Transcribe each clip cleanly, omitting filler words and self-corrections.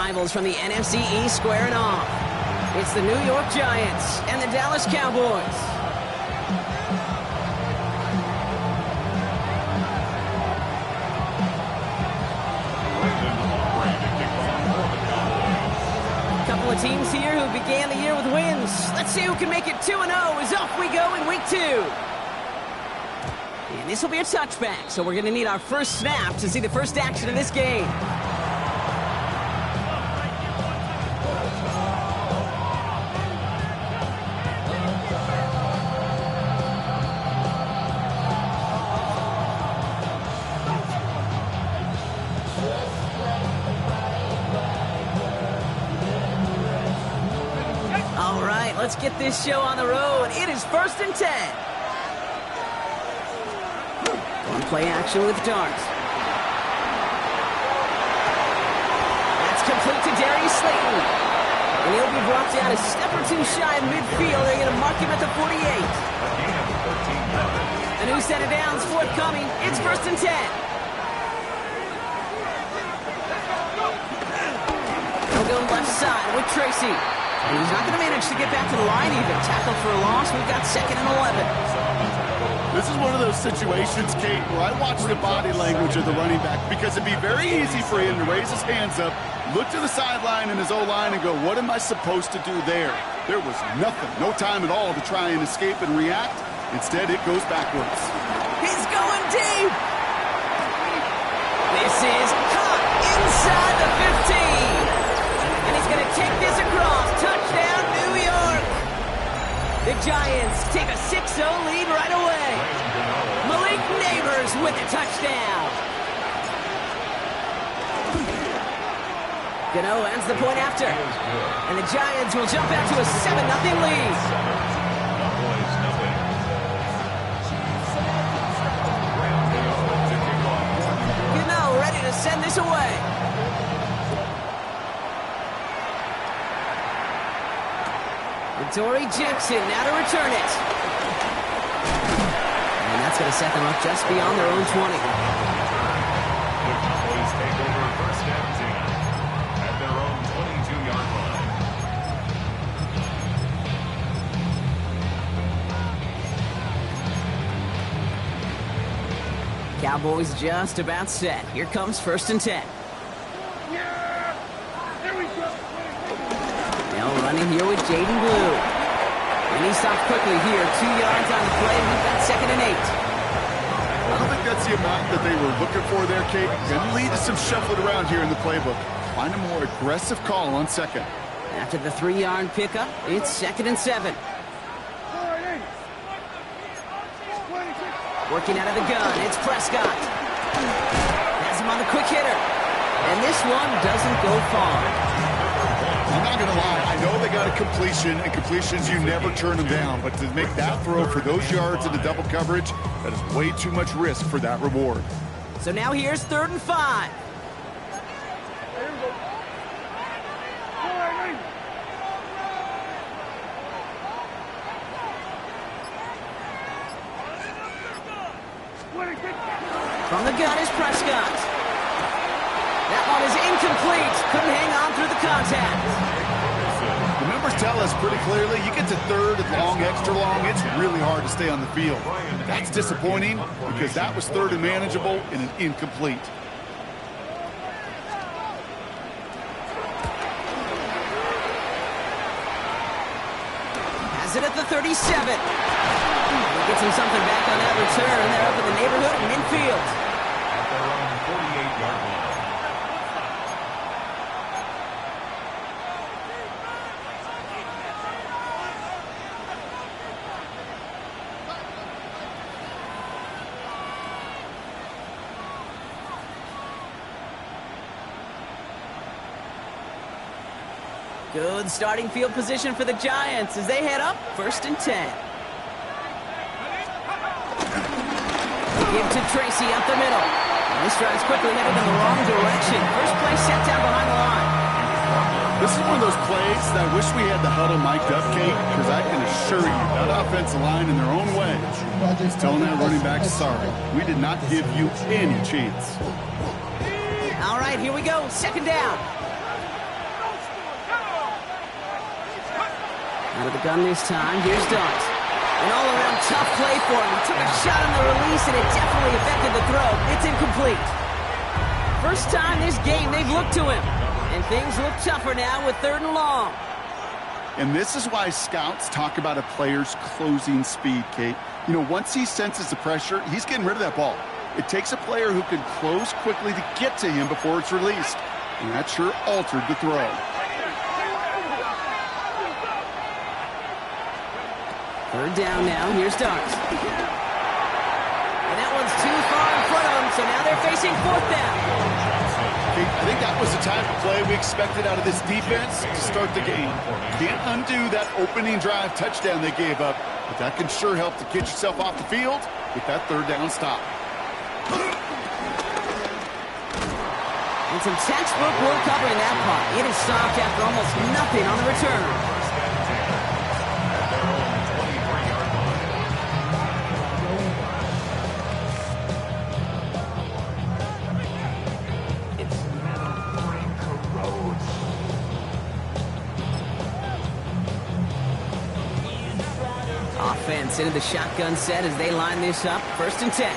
rivals from the NFC East squaring off. It's the New York Giants and the Dallas Cowboys. Couple of teams here who began the year with wins. Let's see who can make it 2-0 as off we go in week 2. And this will be a touchback, so we're going to need our first snap to see the first action of this game. All right, let's get this show on the road. It is 1st and 10. Play action with Darts. That's complete to Darius Slayton. And he'll be brought down a step or two shy of midfield. They're going to mark him at the 48. A new set of downs forthcoming. It's 1st and 10. He'll go left side with Tracy. And he's not going to manage to get back to the line even. Tackle for a loss. We've got 2nd and 11. This is one of those situations, Kate, where I watch the body language of the running back because it'd be very easy for him to raise his hands up, look to the sideline and his O-line and go, what am I supposed to do there? There was nothing, no time at all to try and escape and react. Instead, it goes backwards. He's going deep. This is caught inside the 15. And he's going to take this across. Touchdown, New York. The Giants take a 6-0 lead right away. Malik Neighbors with the touchdown. Gano ends the point after. And the Giants will jump out to a 7-0 lead. Gano ready to send this away. Dory Jackson now to return it. And that's going to set them up just beyond their own 20. Cowboys take over 1st and 10 at their own 22-yard line. Cowboys just about set. Here comes 1st and 10. Running here with Jaden Blue. And he stops quickly here. 2 yards on the play. We've got 2nd and 8. I don't think that's the amount that they were looking for there, Kate. Going to lead to some shuffling around here in the playbook. Find a more aggressive call on 2nd. After the 3-yard pickup, it's 2nd and 7. Working out of the gun, it's Prescott. Has him on the quick hitter. And this one doesn't go far. I'm not going to lie. I know they got a completion, and completions, you never turn them down. But to make that throw for those yards into double coverage, that is way too much risk for that reward. So now here's 3rd and 5. From the gun is Prescott. That one is incomplete. Couldn't hang on through the contact. The numbers tell us pretty clearly, you get to 3rd and long, extra long, it's really hard to stay on the field. That's disappointing because that was 3rd and manageable and an incomplete. Has it at the 37. Gets him something back on that return. They're up in the neighborhood of midfield. At their own 48-yard line. Good starting field position for the Giants as they head up 1st and 10. Give to Tracy up the middle. And this drive's quickly headed in the wrong direction. First play set down behind the line. This is one of those plays that I wish we had the huddle mic'd up, Kate, because I can assure you that offensive line in their own way is telling that running back, sorry, we did not give you any chance. All right, here we go. 2nd down. Out of the gun this time. Here's Dart. An all-around tough play for him. He took a shot on the release, and it definitely affected the throw. It's incomplete. First time this game they've looked to him. And things look tougher now with 3rd and long. And this is why scouts talk about a player's closing speed, Kate. You know, once he senses the pressure, he's getting rid of that ball. It takes a player who can close quickly to get to him before it's released. And that sure altered the throw. Third down now. Here's Dart. And that one's too far in front of them, so now they're facing 4th down. I think that was the type of play we expected out of this defense to start the game. Can't undo that opening drive touchdown they gave up, but that can sure help to get yourself off the field with that 3rd down stop. And some textbook work covering that punt. It is stopped after almost nothing on the return. Offense into the shotgun set as they line this up. 1st and 10.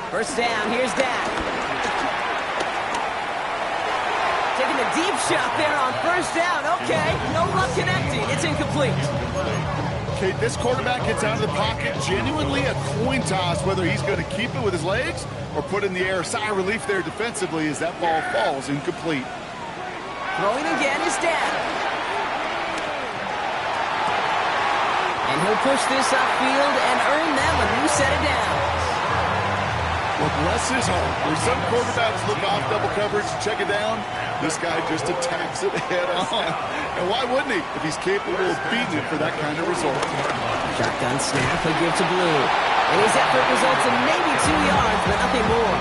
First down, here's Dak. Taking a deep shot there on 1st down. Okay, no luck connecting. It's incomplete. Okay, this quarterback gets out of the pocket. Genuinely a coin toss whether he's going to keep it with his legs or put in the air. Sigh of relief there defensively as that ball falls incomplete. Throwing again is Dak. And he'll push this upfield and earn them a new set of downs. Well, bless his heart. Where some quarterbacks look off double coverage to check it down, this guy just attacks it head on. And why wouldn't he if he's capable of beating it for that kind of result? Shotgun snap, a give to Blue. And his effort results in maybe 2 yards, but nothing more.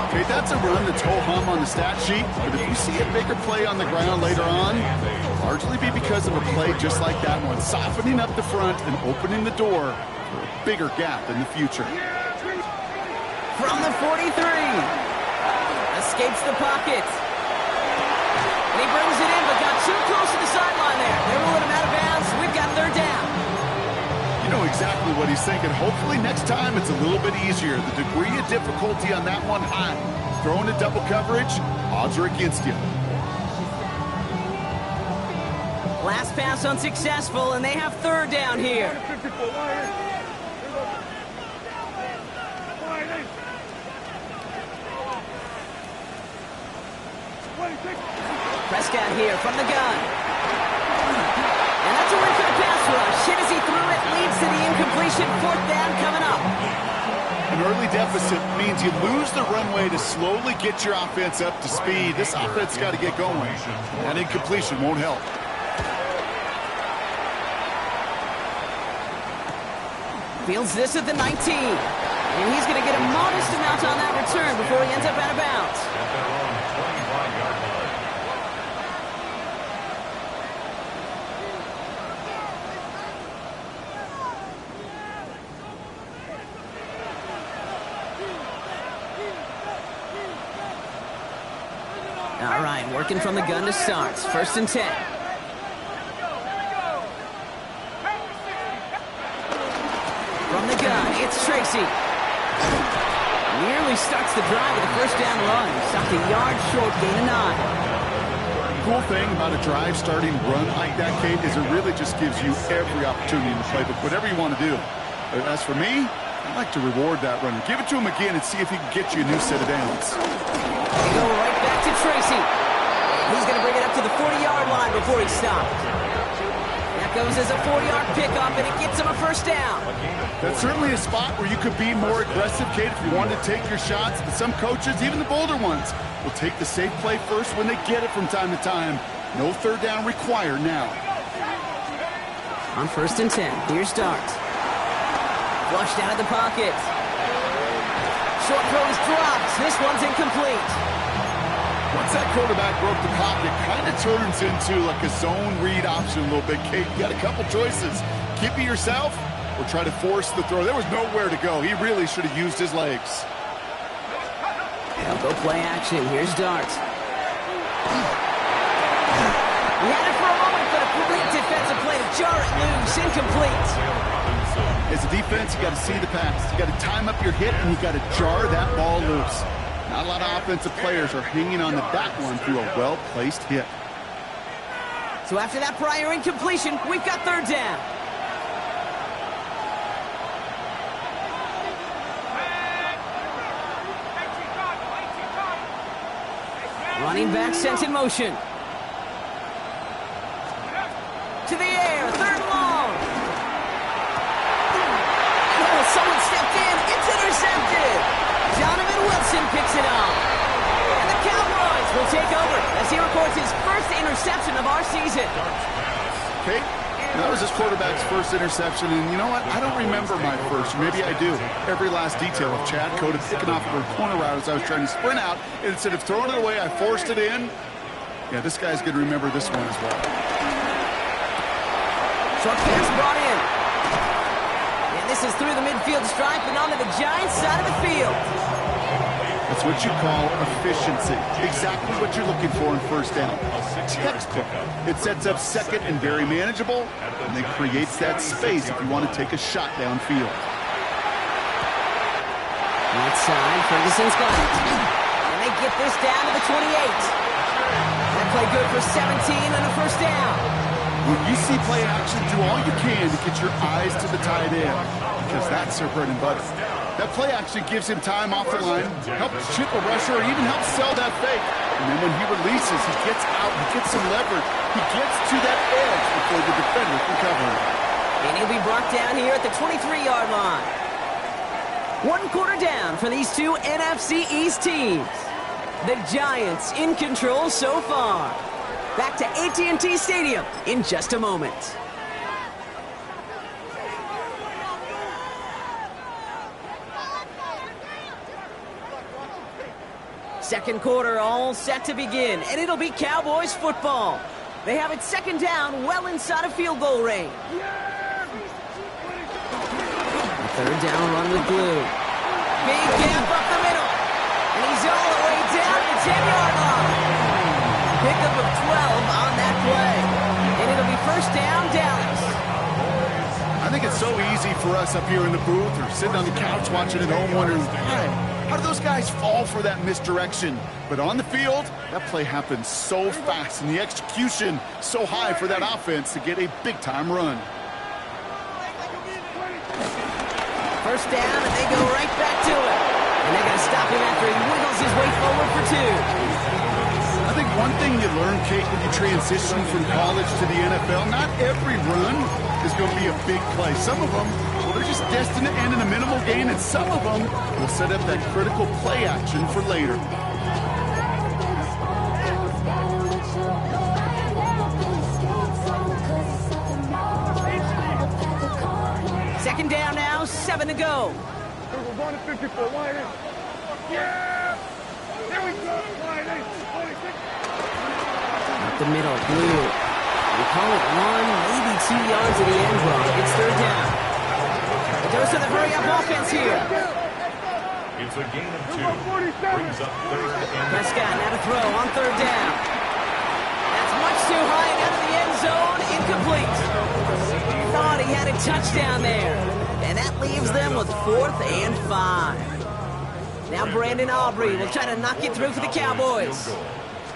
Okay, that's a run that's ho-hum on the stat sheet, but if you see a bigger play on the ground later on, it'll largely be because of a play just like that one, softening up the front and opening the door for a bigger gap in the future. From the 43. Escapes the pocket. And he brings it in, but got too close to the sideline there. They're ruling him out of bounds. We've got 3rd down. You know exactly what he's thinking. Hopefully next time it's a little bit easier. The degree of difficulty on that one high. Throwing to double coverage, odds are against you. Last pass unsuccessful, and they have 3rd down here. Prescott here from the gun. And that's a win for the pass rush. Hit as he threw it, leads to the incompletion. 4th down coming up. An early deficit means you lose the runway to slowly get your offense up to speed. This offense got to get going. That incompletion won't help. Fields this at the 19. And he's going to get a modest amount on that return before he ends up out of bounds. All right, working from the gun to start. 1st and 10. From the gun, it's Tracy. Nearly starts the drive with a 1st down run. Stopped a yard short, gain of 9. Cool thing about a drive starting run like that, Kate, is it really just gives you every opportunity in the playbook, whatever you want to do. As for me, I'd like to reward that runner. Give it to him again and see if he can get you a new set of downs. They go right back to Tracy. He's going to bring it up to the 40-yard line before he stopped. That goes as a 4-yard pickup, and it gets him a 1st down. That's certainly a spot where you could be more aggressive, Kate, if you wanted to take your shots. But some coaches, even the bolder ones, will take the safe play first when they get it from time to time. No 3rd down required now. On 1st and 10, here's Dart. Flushed out of the pocket. Short throw is dropped. This one's incomplete. Once Once that quarterback broke the pocket, kind of turns into like a zone read option a little bit, Kate. You got a couple choices. Keep it yourself or try to force the throw. There was nowhere to go. He really should have used his legs. Now go play action. Here's Dart. He had it for a moment, but a complete defensive play to jar it loose. Incomplete. As a defense, you got to see the pass. You got to time up your hit, and you got to jar that ball loose. Not a lot of offensive players are hanging on to that one through a well-placed hit. So after that prior incompletion, we've got third down. Running back sent in motion. To the air, third and long. Oh, someone stepped in. It's intercepted. Donovan Wilson picks it up. And the Cowboys will take over as he records his first interception of our season. Okay, that was his quarterback's first interception, and you know what? I don't remember my first. Maybe I do. Every last detail of Chad Cota picking off a corner route as I was trying to sprint out, and instead of throwing it away, I forced it in. Yeah, this guy's going to remember this one as well. Short pass brought in. And this is through the midfield stripe and onto the Giants side of the field. That's what you call efficiency. Exactly what you're looking for in first down. Textbook. It sets up second and very manageable, and then creates that space if you want to take a shot downfield. Right side, Ferguson's got it. And they get this down to the 28. That play good for 17 and a first down. When you see play action, do all you can to get your eyes to the tight end, because that's their bread and butter. That play actually gives him time off the line, helps chip a rusher, or even helps sell that fake. And then when he releases, he gets out, he gets some leverage. He gets to that edge before the defender can cover him. And he'll be brought down here at the 23-yard line. 1 quarter down for these two NFC East teams. The Giants in control so far. Back to AT&T Stadium in just a moment. Second quarter all set to begin, and it'll be Cowboys football. They have it second down well inside of field goal range. Third down run with Blue. Big gap up the middle, and he's all the way down to the 10-yard line. Pickup of 12 on that play, and it'll be first down, Dallas. I think it's so easy for us up here in the booth or sitting on the couch watching at home wondering, how do those guys fall for that misdirection? But on the field, that play happens so fast, and the execution so high for that offense to get a big-time run. First down, and they go right back to it. And they're going to stop him after he wiggles his way forward for 2. I think one thing you learn, Kate, when you transition from college to the NFL, not every run is going to be a big play. Some of them, well, they're just destined to end in a minimal gain, and some of them will set up that critical play action for later. Second down now, 7 to go. We're going to 54. Wide in. Yeah! There we go. Wide in. 26. Up the middle, Blue. We call it 1, maybe 2 yards to the end zone. It's third down. Goes to the hurry-up offense here. It's a gain of 2. Brings up third and Prescott now to throw on third down. That's much too high and out of the end zone. Incomplete. Thought he had a touchdown there. And that leaves them with 4th and 5. Now Brandon Aubrey will try to knock it through for the Cowboys.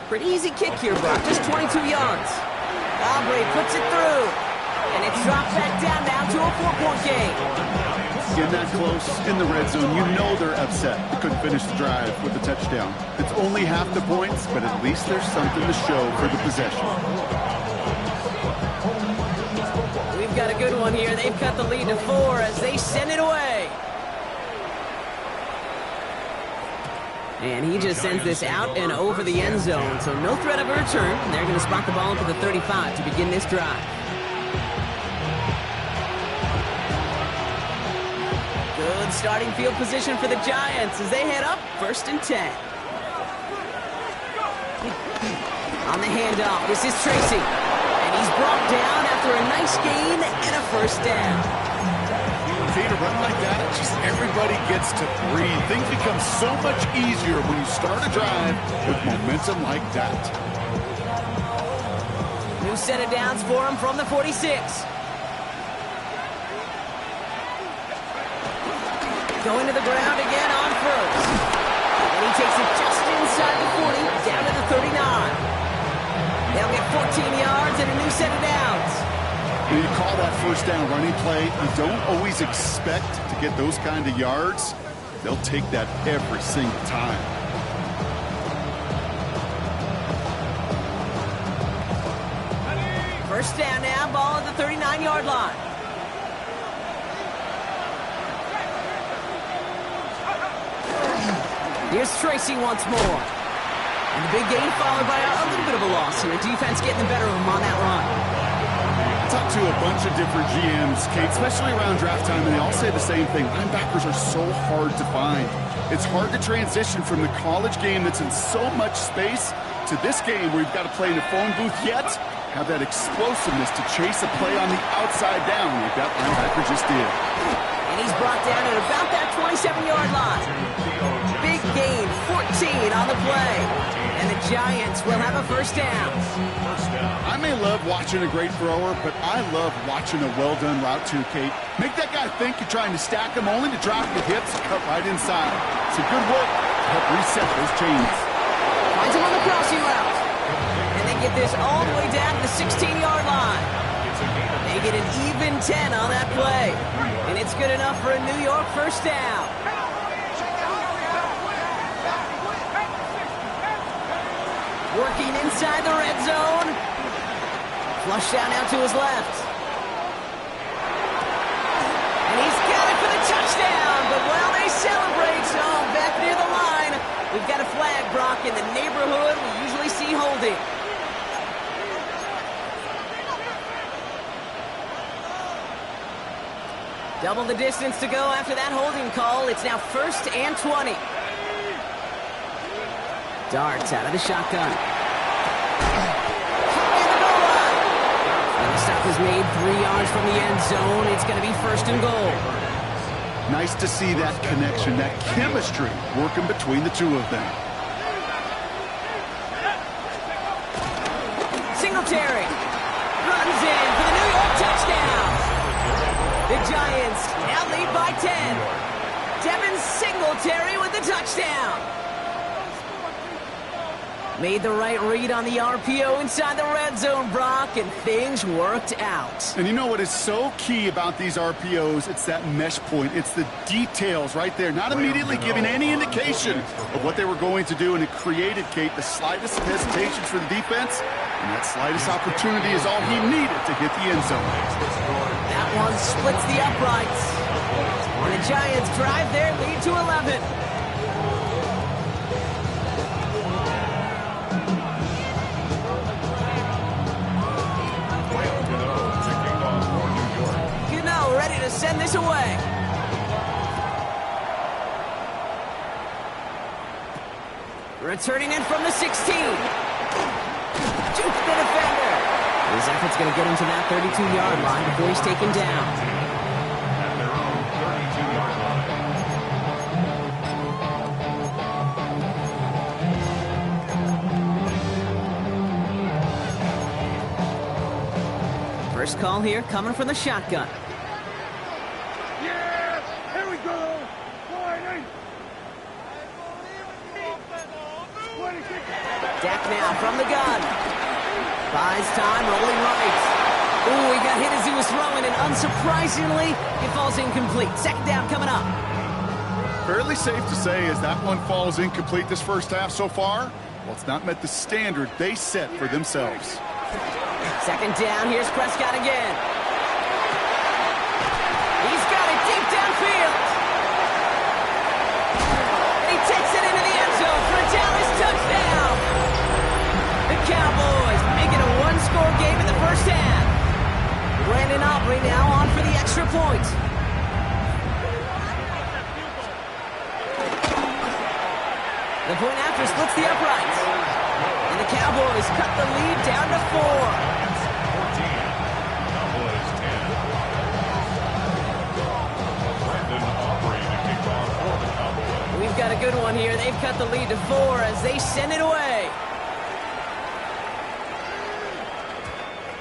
Pretty easy kick here, Brock. Just 22 yards. Aubrey puts it through. And it's dropped back down now to a 4-point game. Getting that close in the red zone, you know they're upset. They couldn't finish the drive with the touchdown. It's only half the points, but at least there's something to show for the possession. We've got a good one here. They've cut the lead to 4 as they send it away. And he just sends this out and over the end zone, so no threat of a return. They're going to spot the ball into the 35 to begin this drive. Good starting field position for the Giants as they head up 1st and 10. On the handoff, this is Tracy. And he's brought down after a nice gain and a first down. Kate, a run like that, just everybody gets to breathe. Things become so much easier when you start a drive with momentum like that. New set of downs for him from the 46. Going to the ground again on first. And he takes it just inside the 40, down to the 39. They'll get 14 yards and a new set of downs. When you call that first down running play, you don't always expect to get those kind of yards. They'll take that every single time. First down now, ball at the 39-yard line. Here's Tracy once more. And the big gain followed by a little bit of a loss here. Defense getting the better of him on that run. I talked to a bunch of different GMs, Kate, especially around draft time, and they all say the same thing. Linebackers are so hard to find. It's hard to transition from the college game that's in so much space to this game where you've got to play in a phone booth, yet have that explosiveness to chase a play on the outside down like that linebacker just did. And he's brought down at about that 27-yard line. Big gain, 14 on the play. And the Giants will have a first down. I may love watching a great thrower, but I love watching a well-done route too, Kate. Make that guy think you're trying to stack him only to drop the hips and cut right inside. It's a good work to help reset those chains. Finds him on the crossing route. And they get this all the way down to the 16-yard line. They get an even 10 on that play. And it's good enough for a New York first down. Working inside the red zone. Flush down now to his left. And he's got it for the touchdown. But while they celebrate, back near the line, we've got a flag, Brock, in the neighborhood we usually see holding. Double the distance to go after that holding call. It's now 1st and 20. Darts out of the shotgun. And the goal line. And the stop is made 3 yards from the end zone. It's going to be 1st and goal. Nice to see that connection, that chemistry working between the two of them. Singletary runs in for the New York touchdown. The Giants now lead by 10. Devin Singletary with the touchdown. Made the right read on the RPO inside the red zone, Brock, and things worked out. And you know what is so key about these RPOs? It's that mesh point. It's the details right there. Not immediately giving any indication of what they were going to do, and it created, Kate, the slightest of hesitations for the defense, and that slightest opportunity is all he needed to hit the end zone. That one splits the uprights. And the Giants drive their lead to 11. Ready to send this away. Returning in from the 16. Jukes the defender. His effort's going to get him to that 32-yard line before he's taken down. At their own 32-yard line. First call here coming from the shotgun. Yes! Here we go! Sliding! Dak now from the gun. Buys time, rolling right. Ooh, he got hit as he was throwing, and unsurprisingly, it falls incomplete. Second down coming up. Fairly safe to say as that one falls incomplete this first half so far, well, it's not met the standard they set for themselves. Second down, here's Prescott again. He's got it deep downfield. And he takes it into the end zone for a Dallas touchdown. The Cowboys make it a one-score game in the first half. Brandon Aubrey now on for the extra point. The point after splits the uprights. And the Cowboys cut the lead down to 4. Giants 14. Cowboys 10. Brandon Aubrey to kick off for the Cowboys. We've got a good one here. They've cut the lead to 4 as they send it away.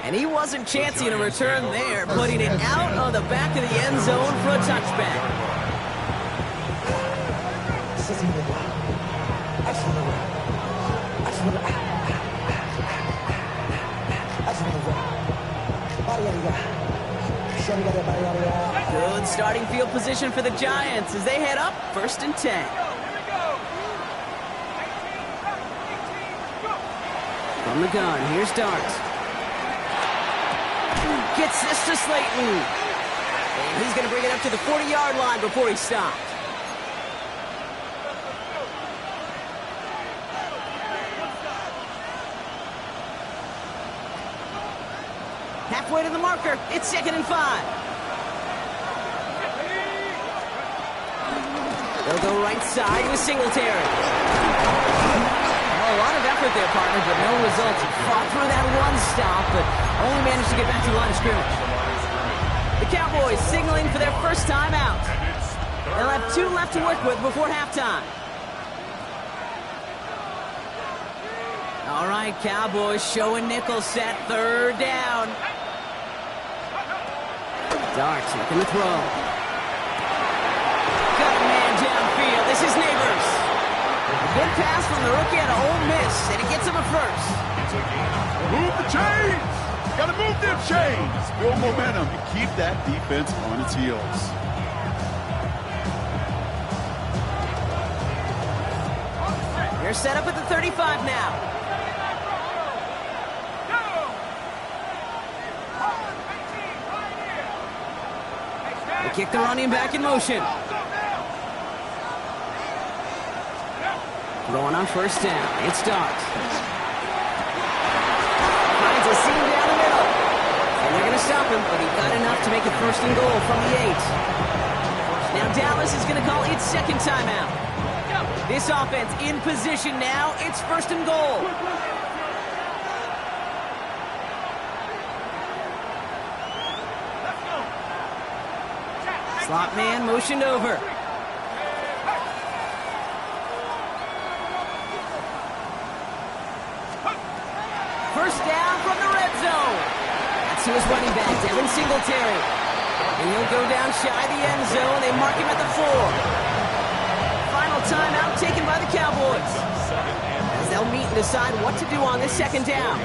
And he wasn't chancing a return there, putting it out of the back of the end zone for a touchback. Good starting field position for the Giants as they head up 1st and 10. From the gun, here's Dart. Gets this to Slayton. And he's going to bring it up to the 40-yard line before he stopped. Halfway to the marker. It's 2nd and 5. They'll go right side with Singletary. A lot of effort there, partner, but no results. Fought through that one stop, but only managed to get back to the line of scrimmage. The Cowboys signaling for their first time out. They'll have 2 left to work with before halftime. All right, Cowboys showing nickel set, 3rd down. Dart looking to throw. Got a man downfield. This is Neighbors. Good pass from the rookie out of Ole Miss, and it gets him a first. Move the chains! Gotta move them chains! Build momentum and keep that defense on its heels. They're set up at the 35 now. They kick the running back in motion. Going on 1st down. It's Dart. Finds a seam down the middle. And they're going to stop him, but he got enough to make it 1st and goal from the 8. Now Dallas is going to call its 2nd timeout. This offense in position now. It's 1st and goal. Slot man motioned over. First down from the red zone. That's to his running back, Devin Singletary. And he'll go down shy of the end zone. They mark him at the 4. Final timeout taken by the Cowboys, as they'll meet and decide what to do on this 2nd down.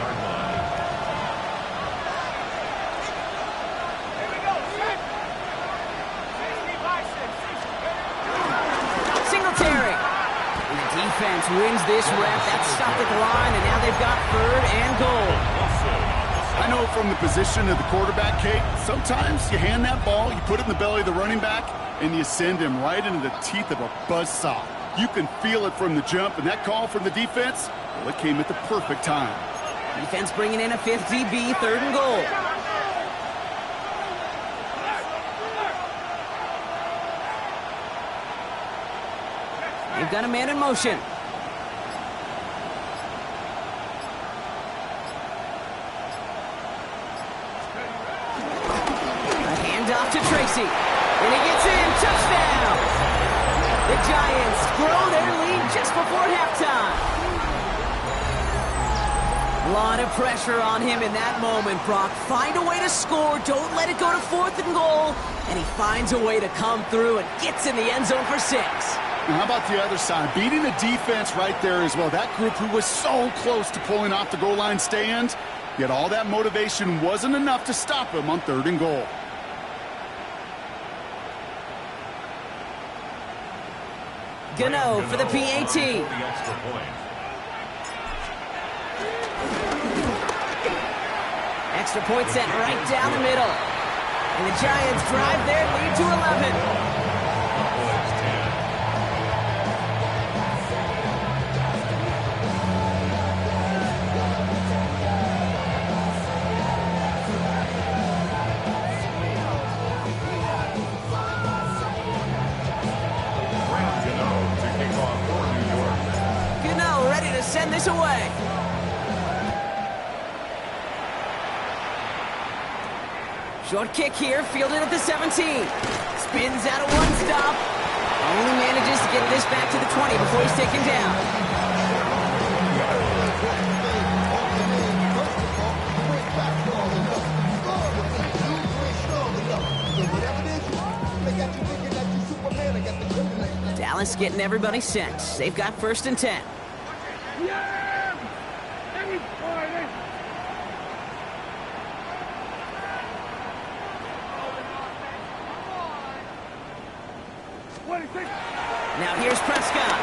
Singletary. And the defense wins this rep. That's stopped at the line, and now they've got 3rd and goal. I know from the position of the quarterback, Kate, sometimes you hand that ball, you put it in the belly of the running back, and you send him right into the teeth of a buzzsaw. You can feel it from the jump, and that call from the defense, well, it came at the perfect time. Defense bringing in a 5th DB, 3rd and goal. They've got a man in motion. A handoff to Tracy. And he gets in. Touchdown! The Giants grow their lead just before halftime. A lot of pressure on him in that moment, Brock. Find a way to score. Don't let it go to 4th and goal. And he finds a way to come through and gets in the end zone for 6. And how about the other side? Beating the defense right there as well. That group who was so close to pulling off the goal line stand, yet all that motivation wasn't enough to stop him on 3rd and goal. Gano for the PAT. Extra point set right down the middle. And the Giants drive their lead to 11. Send this away. Short kick here, fielded at the 17. Spins out of one stop. Only manages to get this back to the 20 before he's taken down. Dallas getting everybody set. They've got 1st and 10. Yeah! Everybody! Now here's Prescott.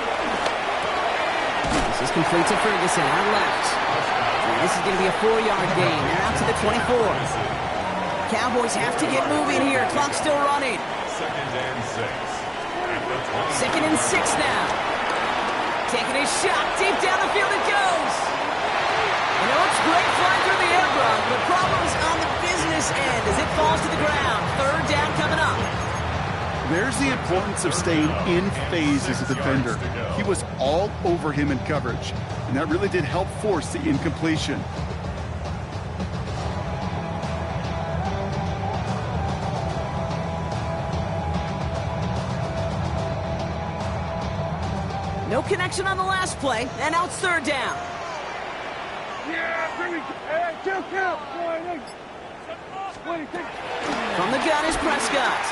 This is complete to Ferguson out left. And this is going to be a 4-yard gain. They're out to the 24. Cowboys have to get moving here. Clock's still running. 2nd and 6. 2nd and 6 now. Taking a shot. Deep down the field it goes. You know, it's great flying through the air, Brock. The problem's on the business end as it falls to the ground. 3rd down coming up. There's the importance of staying in phase as a defender. He was all over him in coverage, and that really did help force the incompletion. No connection on the last play, and now it's 3rd down. Yeah, here we go. Hey, kill count. From the gun is Prescott.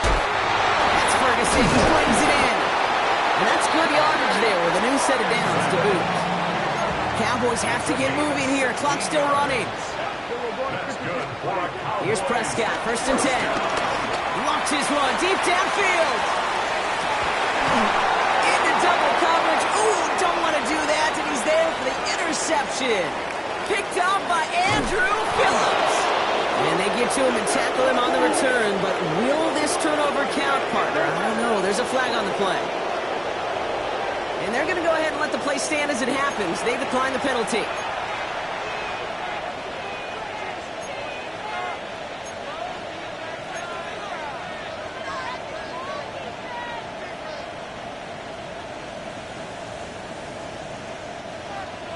That's Ferguson. He brings it in. And that's good yardage there with a new set of downs to boot. Cowboys have to get moving here. Clock's still running. Here's Prescott. 1st and 10. Launches one deep downfield. Into double coverage. Ooh, don't want to do that. And he's there for the interception. Picked off by Andrew Phillips. And they get to him and tackle him on the return. But will this turnover count, partner? I don't know. There's a flag on the play. And they're going to go ahead and let the play stand as it happens. They decline the penalty.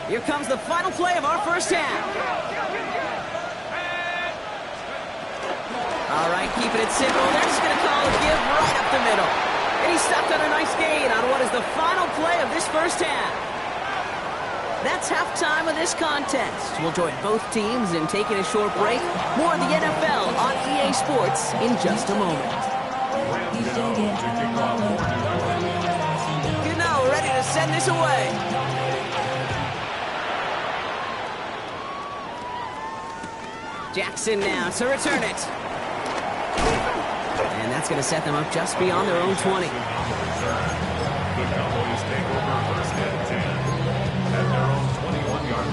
Here comes the final play of our 1st half. All right, keeping it simple. They're just going to call a give right up the middle. And he's stuck on a nice gain on what is the final play of this 1st half. That's halftime of this contest. We'll join both teams in taking a short break. More of the NFL on EA Sports in just a moment. You know, ready to send this away. Jackson now to return it. And that's going to set them up just beyond their own 20. The Cowboys take over 1st and 10 at their own 21-yard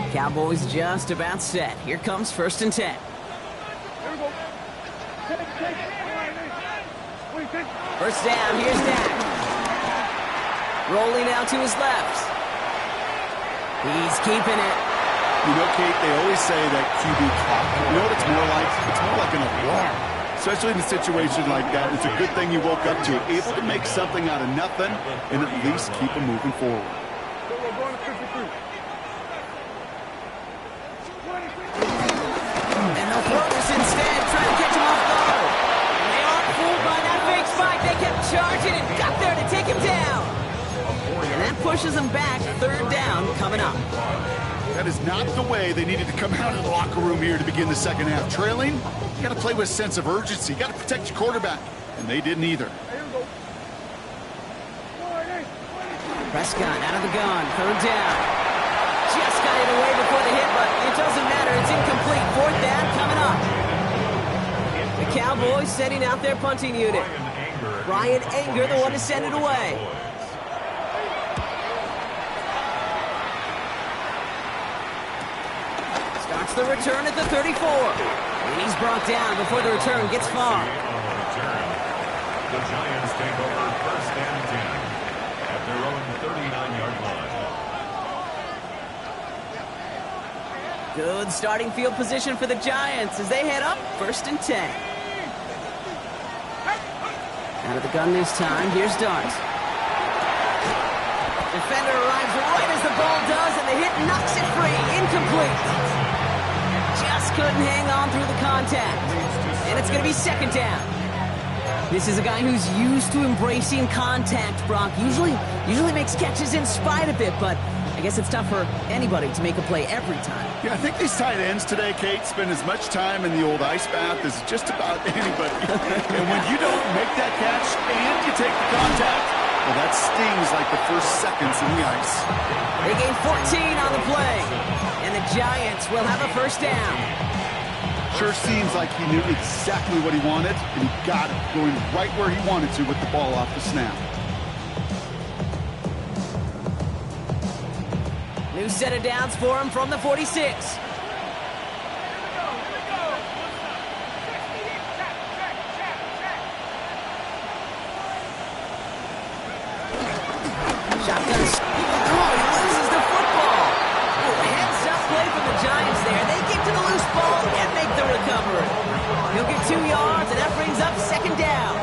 line. Cowboys just about set. Here comes 1st and 10. First down, here's Dak. Rolling out to his left. He's keeping it. You know, Kate, they always say that QB clock. You know what it's more like? It's more like an alarm. Especially in a situation like that. It's a good thing you woke up to it. Able to make something out of nothing and at least keep them moving forward. And they'll throw this instead, trying to catch him off guard. And they aren't fooled by that fake spike. They kept charging and got there to take him down. And that pushes them back. 3rd down coming up. That is not the way they needed to come out of the locker room here to begin the 2nd half. Trailing, you got to play with a sense of urgency. You got to protect your quarterback. And they didn't either. Prescott out of the gun. 3rd down. Just got it away before the hit, but it doesn't matter. It's incomplete. 4th down coming up. The Cowboys sending out their punting unit. Brian Anger, the one to send it away. Starts the return at the 34. And he's brought down before the return gets far. The Giants take over 1st and 10 at their own 39-yard line. Good starting field position for the Giants as they head up 1st and 10. Out of the gun this time. Here's Dart. Defender arrives right as the ball does, and the hit knocks it free. Incomplete. Just couldn't hang on through the contact. And it's going to be second down. This is a guy who's used to embracing contact, Brock. Usually makes catches in spite of it, but I guess it's tough for anybody to make a play every time. Yeah, I think these tight ends today, Kate, spend as much time in the old ice bath as just about anybody. And when you don't make that catch and you take the contact, well, that stings like the first seconds in the ice. They gain 14 on the play, and the Giants will have a first down. Sure seems like he knew exactly what he wanted, and he got it, going right where he wanted to with the ball off the snap. New set of downs for him from the 46. Shotgun. Oh, he loses the football. Oh, heads-up play from the Giants there. They get to the loose ball and make the recovery. He'll get 2 yards, and that brings up second down.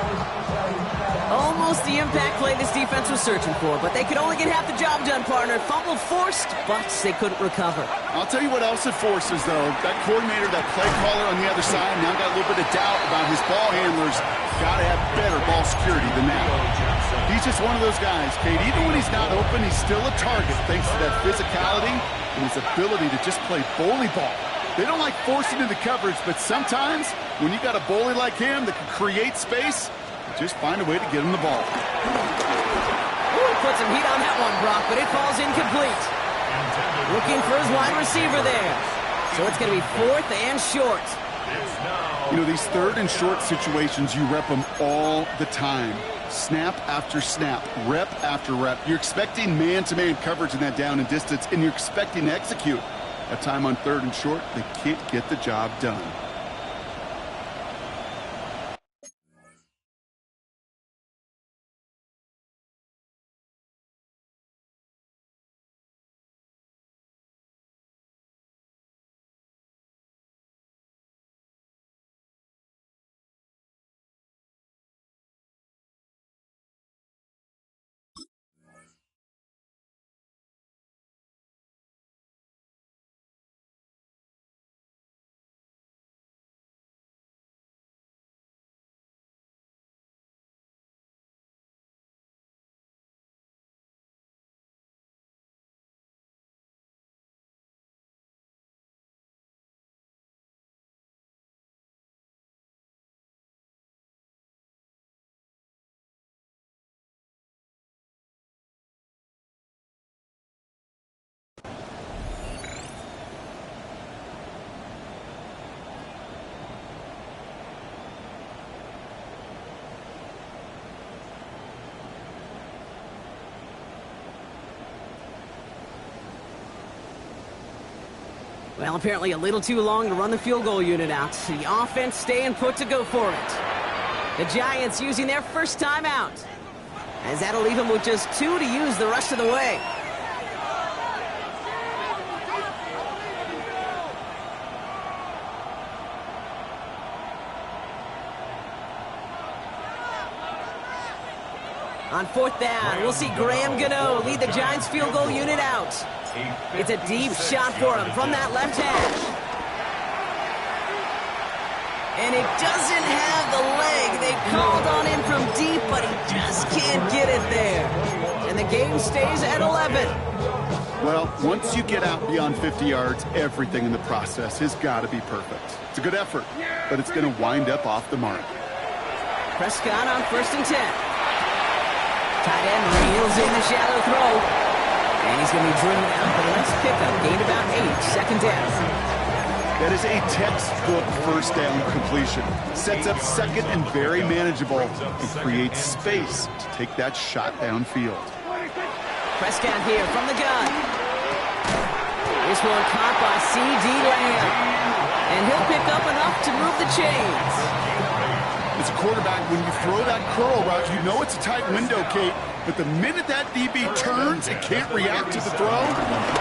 Almost the impact play this defense was searching for, but they could only get half the job done, partner. Fumble forced, but they couldn't recover. I'll tell you what else it forces, though. That coordinator, that play caller on the other side, now got a little bit of doubt about his ball handlers. Got to have better ball security than that. He's just one of those guys, Kate. Even when he's not open, he's still a target thanks to that physicality and his ability to just play bully ball. They don't like forcing into coverage, but sometimes when you got a bully like him that can create space, just find a way to get him the ball. Ooh, put some heat on that one, Brock, but it falls incomplete. Looking for his wide receiver there. So it's going to be fourth and short. You know, these third and short situations, you rep them all the time. Snap after snap, rep after rep. You're expecting man-to-man coverage in that down and distance, and you're expecting to execute. That time on third and short, they can't get the job done. Well, apparently a little too long to run the field goal unit out. The offense staying put to go for it. The Giants using their first timeout, as that'll leave them with just 2 to use the rest of the way. On fourth down, we'll see Graham Gano lead the Giants field goal unit out. It's a deep shot for him from that left hash. And it doesn't have the leg. They called on him from deep, but he just can't get it there. And the game stays at 11. Well, once you get out beyond 50 yards, everything in the process has got to be perfect. It's a good effort, but it's going to wind up off the mark. Prescott on 1st and 10. Tight end reels in the shallow throw. And he's going to be driven out for the next pickup. Gained about 8, second down. That is a textbook first down completion. Sets up second and very manageable and creates space to take that shot downfield. Prescott here from the gun. This one caught by C.D. Lamb. And he'll pick up enough to move the chains. As a quarterback, when you throw that curl route, you know it's a tight window, Kate. But the minute that DB turns and can't react to the throw,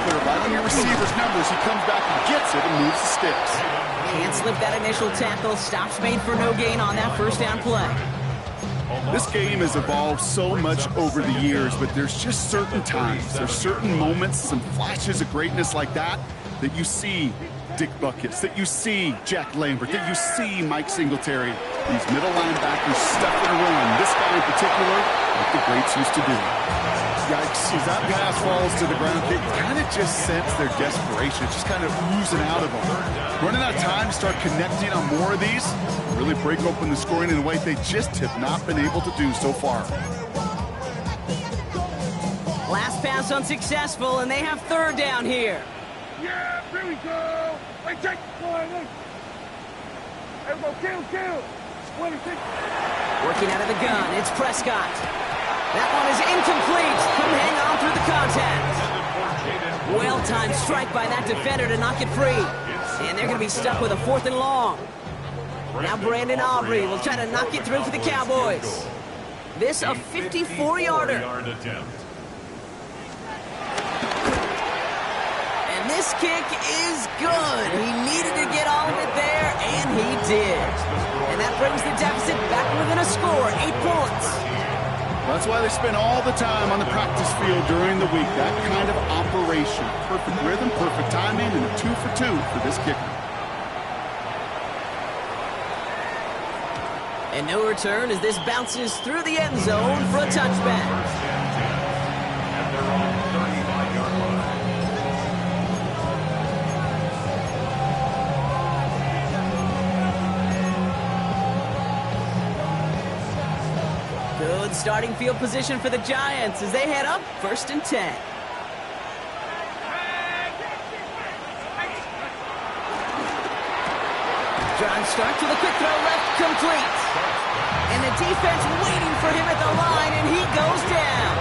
put it right on your receiver's numbers. He comes back and gets it and moves the sticks. Can't slip that initial tackle. Stops made for no gain on that first down play. This game has evolved so much over the years, but there's just certain times, there's certain moments, some flashes of greatness like that you see Dick Buckets, that you see Jack Lambert, that you see Mike Singletary. These middle linebackers stuck in a run. This guy in particular, like the greats used to do. Yikes, as that pass falls to the ground, you kind of just sense their desperation. It's just kind of oozing out of them. Running out of time to start connecting on more of these, really break open the scoring in a way they just have not been able to do so far. Last pass unsuccessful, and they have third down here. Yeah, here we go. Hey, take the line. Hey, go, kill. 26. Working out of the gun, it's Prescott. That one is incomplete. Couldn't hang on through the contact. Well-timed strike by that defender to knock it free. And they're going to be stuck with a 4th and long. Now Brandon Aubrey will try to knock it through for the Cowboys. This a 54-yarder. And this kick is good. He needed to get all of it there, and he did. And that brings the deficit back within a score, 8 points. That's why they spend all the time on the practice field during the week. That kind of operation. Perfect rhythm, perfect timing, and a 2 for 2 for this kicker. And no return as this bounces through the end zone for a touchback. At their own 35-yard line. Good starting field position for the Giants as they head up 1st and 10. John Stark to the quick throw left, complete. And the defense waiting for him at the line, and he goes down.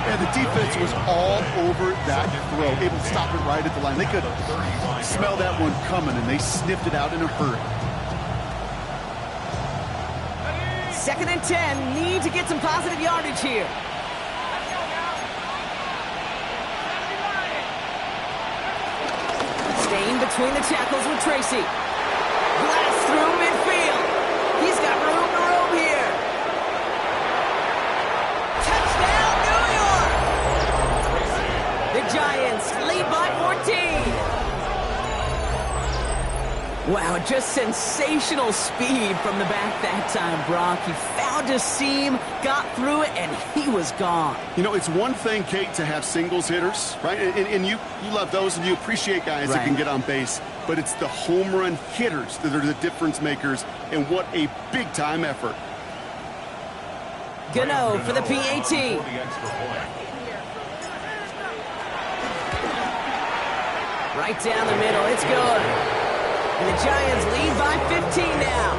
Yeah, the defense was all over that throw, able to stop it right at the line. They could smell that one coming, and they sniffed it out in a hurry. 2nd and 10, need to get some positive yardage here. Staying between the tackles with Tracy. Blast through midfield. He's got room to roam here. Touchdown, New York! The Giants lead by 14. Wow, just sensational speed from the back that time, Brock. He found a seam, got through it, and he was gone. You know, it's one thing, Kate, to have singles hitters, right? And you love those, and you appreciate guys that can get on base. But it's the home run hitters that are the difference makers, and what a big-time effort. Gano for the PAT. Right down the middle, it's good. And the Giants lead by 15 now.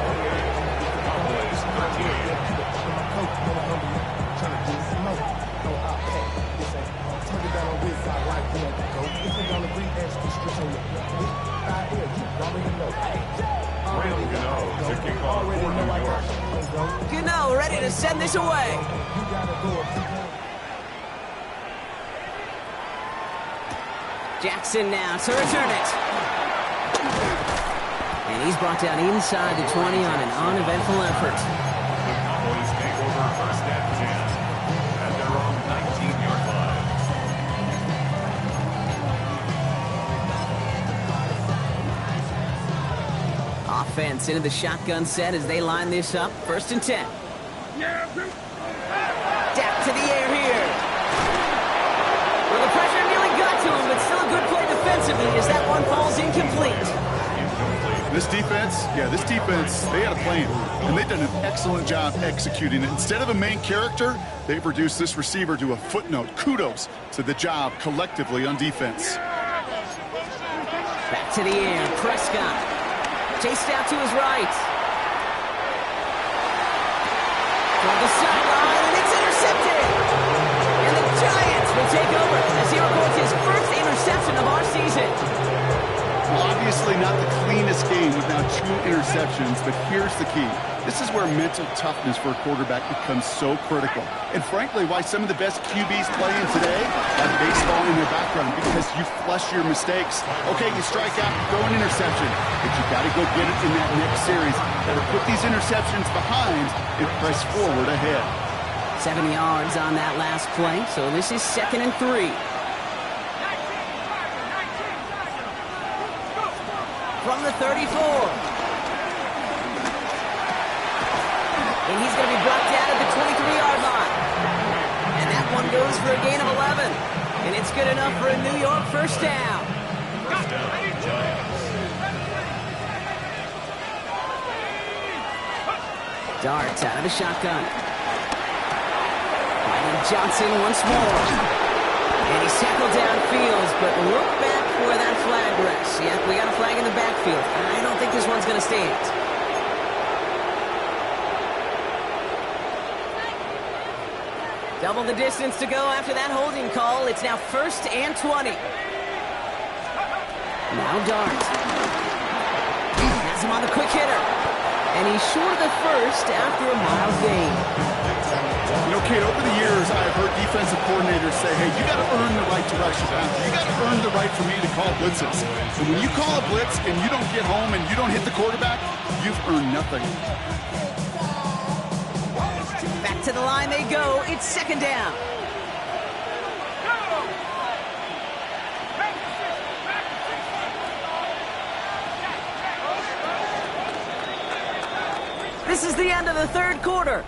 Gano ready to send this away. Jackson now to return it. And he's brought down inside the 20 on an uneventful effort. The Cowboys take over 1st and 10 at their own 19-yard line. Offense into the shotgun set as they line this up. 1st and 10. Dap to the air here. Well, the pressure nearly got to him, but still a good play defensively as that one falls incomplete. This defense, they had a plan, and they've done an excellent job executing it. Instead of a main character, they've reduced this receiver to a footnote. Kudos to the job collectively on defense. Back to the air, Prescott. Chased out to his right. From the sideline, and it's intercepted. And the Giants will take over as he records his first interception of our season. Well, obviously not the cleanest game with now 2 interceptions, but here's the key. This is where mental toughness for a quarterback becomes so critical. And frankly, why some of the best QBs playing today have baseball in their background, because you flush your mistakes. Okay, you strike out, you throw an interception, but you got to go get it in that next series. Got to put these interceptions behind and press forward ahead. 7 yards on that last play, so this is 2nd and 3. From the 34. And he's going to be brought down at the 23-yard line. And that one goes for a gain of 11. And it's good enough for a New York first down. First down, Giants. Darts out of the shotgun. Finding Johnson once more. And he's tackled downfield, but look back where that flag rests. Yeah, we got a flag in the backfield. I don't think this one's going to stand. Double the distance to go after that holding call. It's now 1st and 20. Now Dart. Has him on the quick hitter. And he's short of the first after a mild gain. You know, Kate, over the years, I've heard defensive coordinators say, hey, you got to earn the right to rush the passer. You got to earn the right for me to call blitzes. And when you call a blitz and you don't get home and you don't hit the quarterback, you've earned nothing. Back to the line they go. It's 2nd down. This is the end of the 3rd quarter.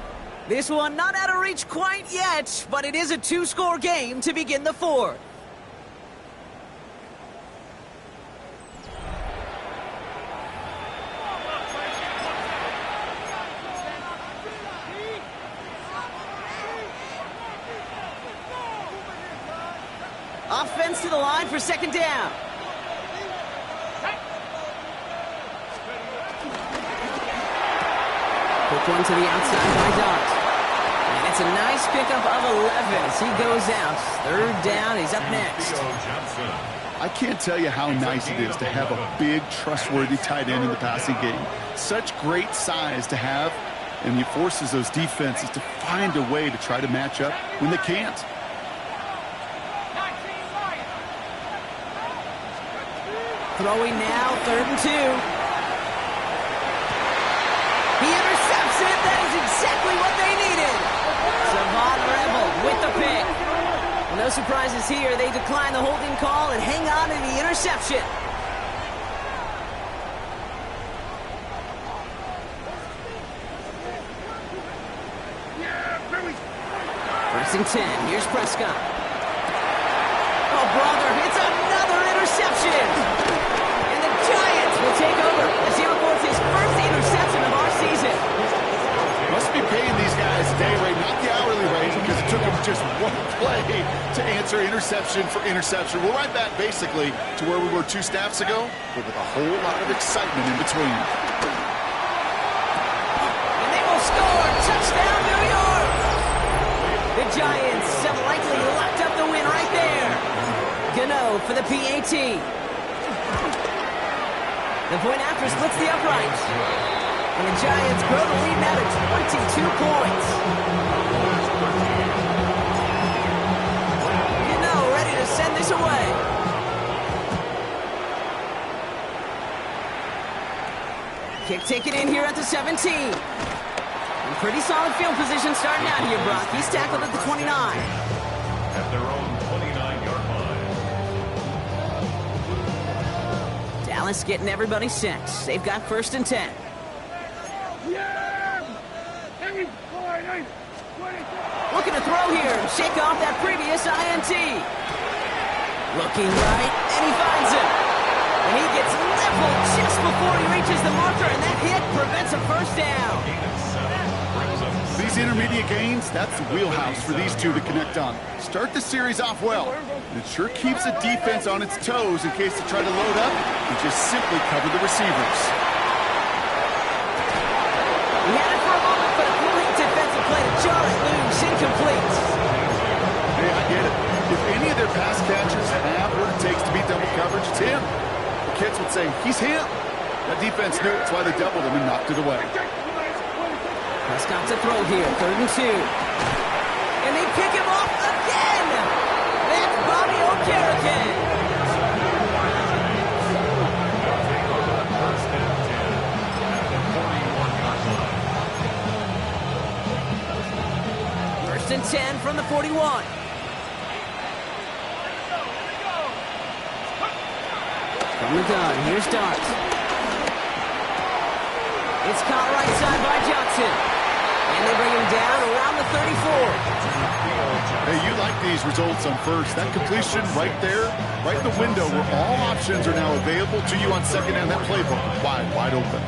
This one not out of reach quite yet, but it is a 2-score game to begin the 4th. Offense to the line for 2nd down. Quick one to the outside by Dart. And it's a nice pickup of 11 as he goes out. 3rd down, he's up next. I can't tell you how nice it is to have a big, trustworthy tight end in the passing game. Such great size to have, and it forces those defenses to find a way to try to match up when they can't. Throwing now, 3rd and 2. He intercepts it. That is exactly what they needed. Savon Rebel with the pick. Well, no surprises here. They decline the holding call and hang on to the interception. 1st and 10. Here's Prescott. Oh, brother, it's another interception. And the Giants will take over as he records his first interception of our season. Must be paying these guys a day rate, not the hourly rate, because it took them just one play to answer interception for interception. We're right back, basically, to where we were 2 snaps ago, but with a whole lot of excitement in between. And they will score. Touchdown, New York. The Giants have likely locked up the win right there. Gano for the PAT. The point after splits the uprights. And the Giants grow the lead now to 22 points. Gano ready to send this away. Kick taken in here at the 17. And pretty solid field position starting out here, Brock. He's tackled at the 29. At their own 29-yard line. Dallas getting everybody set. They've got 1st and 10. Looking to throw here. Shake off that previous INT. Looking right, and he finds it. And he gets leveled just before he reaches the marker, and that hit prevents a first down. These intermediate gains, that's the wheelhouse for these two to connect on. Start the series off well. It sure keeps the defense on its toes in case they try to load up and just simply cover the receivers. He had it for a moment, but a great defensive play to jar it loose, incomplete. Hey, I get it. If any of their pass catchers have what it takes to beat double coverage, it's him. kids would say, he's him. That defense knew it. That's why they doubled him and knocked it away. Prescott to throw here, 3rd and 2. And they pick him off again. That's Bobby Okereke. First and 10 from the 41. From the gun, here's Dart. It's caught right side by Johnson. And they bring him down around the 34. Hey, you like these results on first. That completion right there, right in the window where all options are now available to you on second down. That playbook wide open.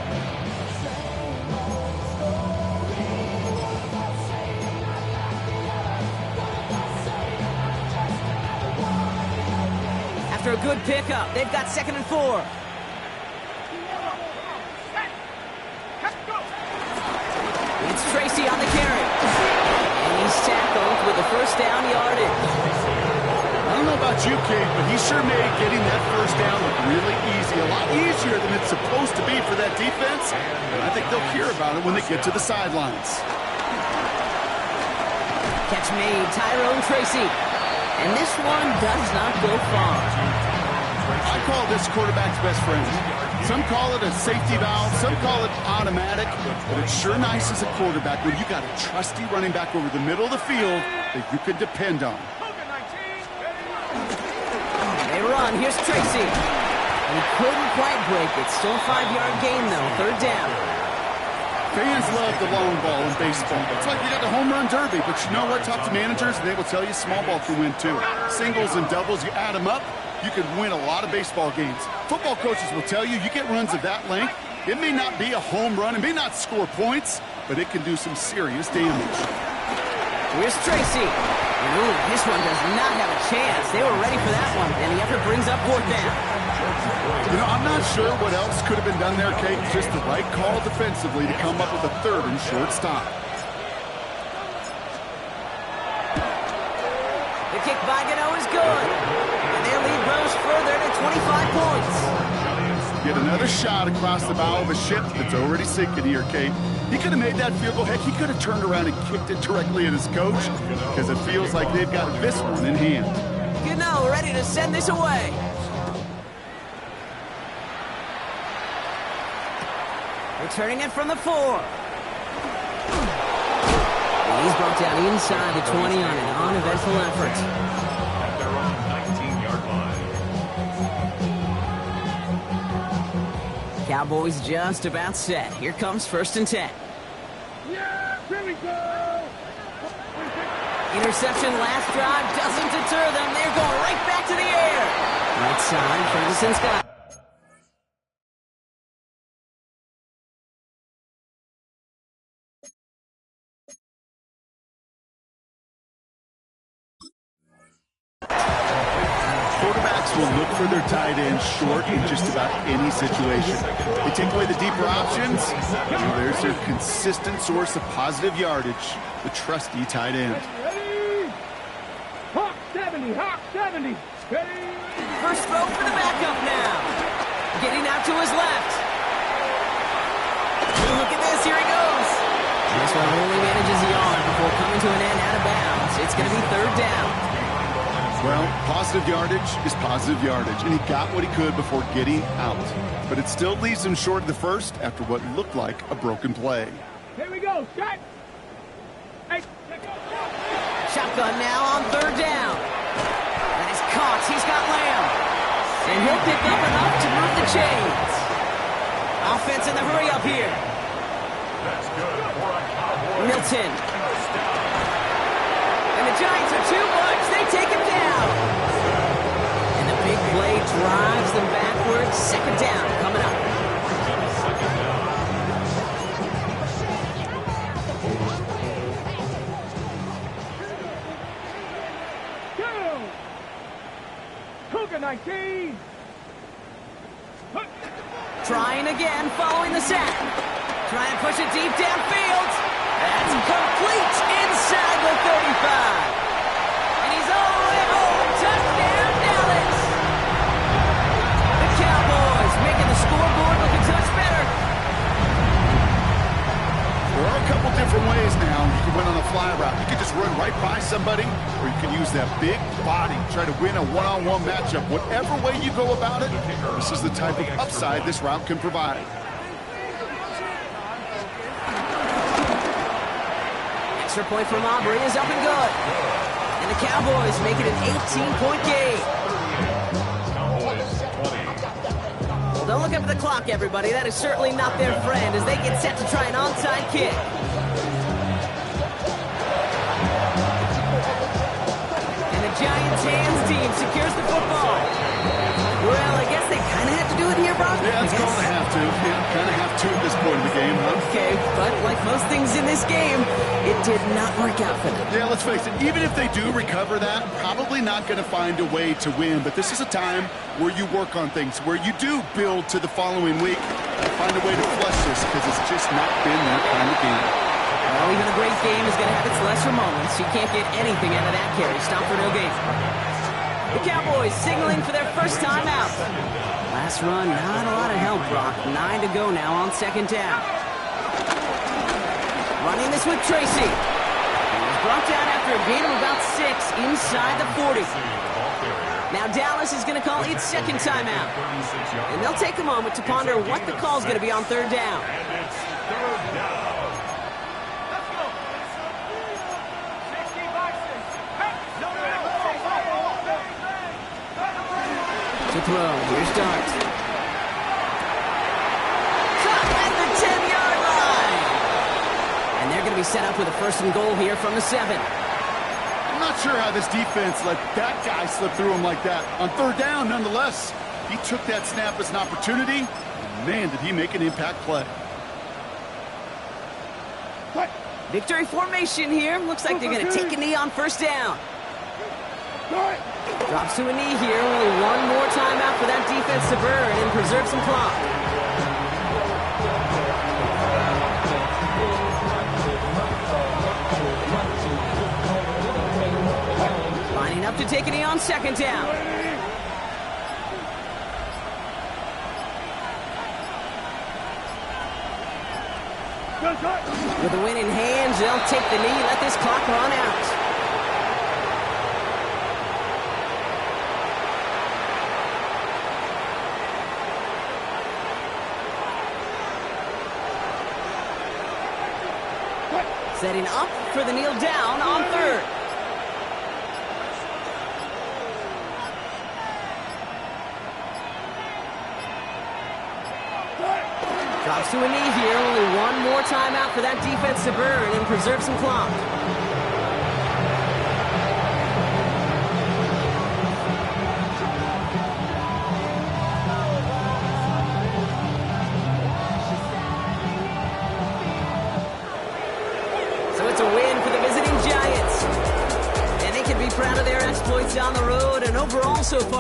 After a good pickup, they've got 2nd and 4. It's Tracy on the carry. And he's tackled with a first down yardage. I don't know about you, Kate, but he sure made getting that first down look really easy. A lot easier than it's supposed to be for that defense. And I think they'll hear about it when they get to the sidelines. Catch made, Tyrone Tracy. And this one does not go far. I call this quarterback's best friend. Some call it a safety valve, some call it automatic, but it's sure nice as a quarterback when you got a trusty running back over the middle of the field that you can depend on. They run, here's Tracy. He couldn't quite break it. Still a 5-yard gain though, 3rd down. Fans love the long ball in baseball. It's like you got the home run derby, but you know what? Talk to managers, and they will tell you small ball can win too. Singles and doubles, you add them up, you can win a lot of baseball games. Football coaches will tell you, you get runs of that length, it may not be a home run, it may not score points, but it can do some serious damage. Here's Tracy. And ooh, this one does not have a chance. They were ready for that one, and the effort brings up 4th down. You know, I'm not sure what else could have been done there, Kate. Just the right call defensively to come up with a 3rd and short stop. The kick by Gano is good. And their lead grows further to 25 points. Get another shot across the bow of a ship that's already sinking here, Kate. He could have made that field goal. Heck, he could have turned around and kicked it directly at his coach because it feels like they've got this one in hand. Gano ready to send this away. Returning it from the 4. And he's brought down inside the 20 on an uneventful effort. At their own 19-yard line. Cowboys just about set. Here comes 1st and 10. Yeah, here we go. Interception last drive doesn't deter them. They're going right back to the air. Right side, Ferguson's got. Quarterbacks will look for their tight end short in just about any situation. They take away the deeper options, and there's their consistent source of positive yardage, the trusty tight end. Ready? Hawk 70, Hawk 70. Ready? First throw for the backup now. Getting out to his left. Look at this, here he goes. This one only manages the yard before coming to an end out of bounds. It's going to be 3rd down. Well, positive yardage is positive yardage, and he got what he could before getting out. But it still leaves him short of the first after what looked like a broken play. Here we go, shot. Hey, let's go. Shotgun now on 3rd down. That is caught. He's got Lamb. And he'll pick up enough to move the chains. Offense in the hurry up here. That's good for a Cowboy. Milton. And the Giants are too much. They take him down. And the big play drives them backwards. 2nd down coming up. Second down. Go. Cougar 19. Trying again following the sack. Trying to push it deep downfield. That's complete inside the 35. And he's all the way home. Touchdown, Dallas. The Cowboys different ways now. You can win on a fly route. You can just run right by somebody, or you can use that big body, try to win a one-on-one matchup. Whatever way you go about it, this is the type of upside this route can provide. Extra point from Aubrey is up and good. And the Cowboys make it an 18-point game. Well, don't look up at the clock, everybody. That is certainly not their friend as they get set to try an onside kick. And the Giants' hands team secures the football. Well, I guess they kind of have to do it here, Brock. Yeah, it's called a have to. Yeah, kind of have to at this point in the game, huh? Okay, but like most things in this game, it did not work out for them. Yeah, let's face it, even if they do recover that, probably not going to find a way to win. But this is a time where you work on things, where you do build to the following week and find a way to flush this, because it's just not been that kind of game. Well, even a great game is going to have its lesser moments. You can't get anything out of that carry. Stop for no gain. The Cowboys signaling for their first time out. Last run, not a lot of help, Brock. 9 to go now on second down. Running this with Tracy. He's brought down after a gain of about 6 inside the 40. Now Dallas is going to call its second timeout. And they'll take a moment to ponder what the call is going to be on third down. And it's third down. To throw. Here's Dart. Caught at the 10-yard line. And they're going to be set up with a first and goal here from the 7. I'm not sure how this defense let that guy slip through him like that. On third down, nonetheless, he took that snap as an opportunity. Man, did he make an impact play. Victory formation here. Looks like they're going to take a knee on first down. Drops to a knee here. Only one more timeout for that defense to burn and preserve some clock. Lining up to take a knee on second down. With the win in hand, they'll take the knee, let this clock run out. Setting up for the kneel down on third. Drops to a knee here. Only one more timeout for that defense to burn and preserve some clock. So it's a win for the visiting Giants. And they can be proud of their exploits on the road and overall so far.